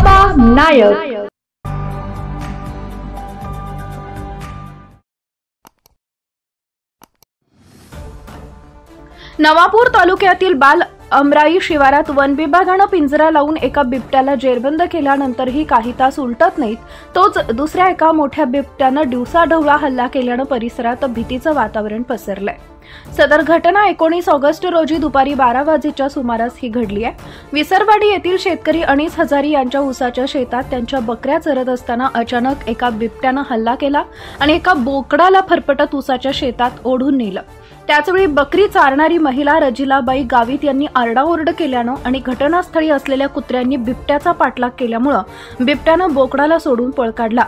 बाबा नायक. नवापूर तालुक्यातील बाल अमराई शिवारात वन विभागानं पिंजरा लावून एका बिबट्याला जेरबंद केल्यानंतरही काही तास उलटत नाहीत, तोच दुसऱ्या एका मोठ्या बिबट्यानं दिवसाढवळा हल्ला केल्यानं परिसरात भीतीचं वातावरण पसरलंय. सदर घटना 19 ऑगस्ट रोजी दुपारी 12 वाजेच्या सुमारास ही घडली आहे. विसरवाडी येथील शेतकरी अनीस हजारी यांच्या ऊसाच्या शेतात त्यांच्या बकऱ्या चरत असताना अचानक एका बिबट्यानं हल्ला केला आणि एका बोकडाला फरफटत ऊसाच्या शेतात ओढून नेलं. त्याचवेळी बकरी चारणारी महिला रजिलाबाई गावित यांनी आरडाओरड केल्यानं आणि घटनास्थळी असलेल्या कुत्र्यांनी बिबट्याचा पाठलाग केल्यामुळे बिबट्यानं बोकडाला सोडून पळ काढला.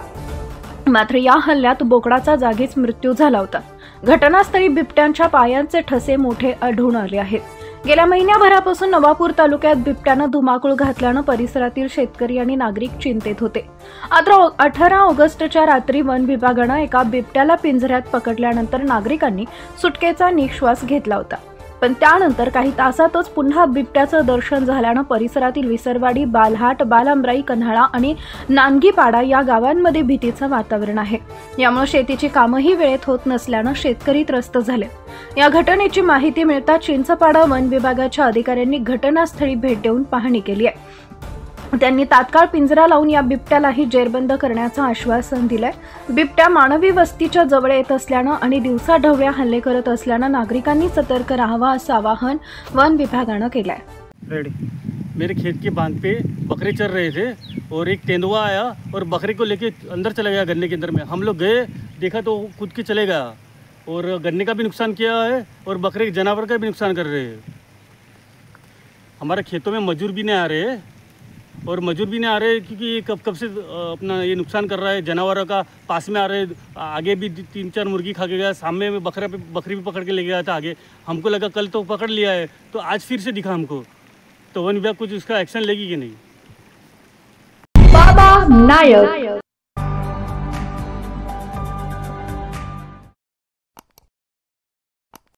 मात्र या हल्ल्यात बोकडाचा जागीच मृत्यू झाला होता. घटनास्थळी बिबट्यांच्या पायांचे ठसे मोठे आढळून आले आहेत. गेल्या महिन्याभरापासून नवापूर तालुक्यात बिबट्यानं धुमाकूळ घातल्यानं परिसरातील शेतकरी आणि नागरिक चिंतेत होते. मात्र 18 ऑगस्टच्या रात्री वन विभागानं एका बिबट्याला पिंजऱ्यात पकडल्यानंतर नागरिकांनी सुटकेचा निश्वास घेतला होता. पण त्यानंतर काही तासातच पुन्हा बिबट्याचं दर्शन झाल्यानं परिसरातील विसरवाडी, बालहाट, बालअमराई, कन्हाळा आणि नानगीपाडा या गावांमध्ये भीतीचं वातावरण आहे. यामुळे शेतीची कामंही वेळेत होत नसल्यानं शेतकरी त्रस्त झाले. या घटनेची माहिती मिळताच चिंचपाडा वन विभागाच्या अधिकाऱ्यांनी घटनास्थळी भेट देऊन पाहणी केली आहे. त्यांनी तात्काळ पिंजरा लावून या बिबट्यालाही जेरबंद करण्याचं आश्वासन दिलंय. बिबट्या मानवी वस्तीच्या जवळ येत असल्यानं आणि दिवसाढवळ्या हल्ले करत असल्यानं नागरिकांनी सतर्क राहावं असं आवाहन वन विभागानं केलंय. मेरे खेत के बांध पे बकरे चर रहे थे और एक तेंदुआ आया और बकरे को लेके अंदर चला गया गन्ने के अंदर में. हम लोग गए, देखा तो कूद के चले गया और गन्ने का भी नुकसान किया है और बकरे जानवर का भी नुकसान कर रहे हैं. हमारे खेतों में मजदूर भी नहीं आ रहे और मजदूर भी नहीं आ रहे क्योंकि कब से अपना ये नुकसान कर रहा है. जानवरों का पास में आ रहे, आगे भी 3-4 मुर्गी खा के गया, सामने में बकरी भी पकड़ के ले गया था आगे. हमको लगा कल तो पकड़ लिया है, तो आज फिर से दिखा हमको. तो वन विभाग कुछ उसका एक्शन लेगी कि नहीं. बाबा नायक.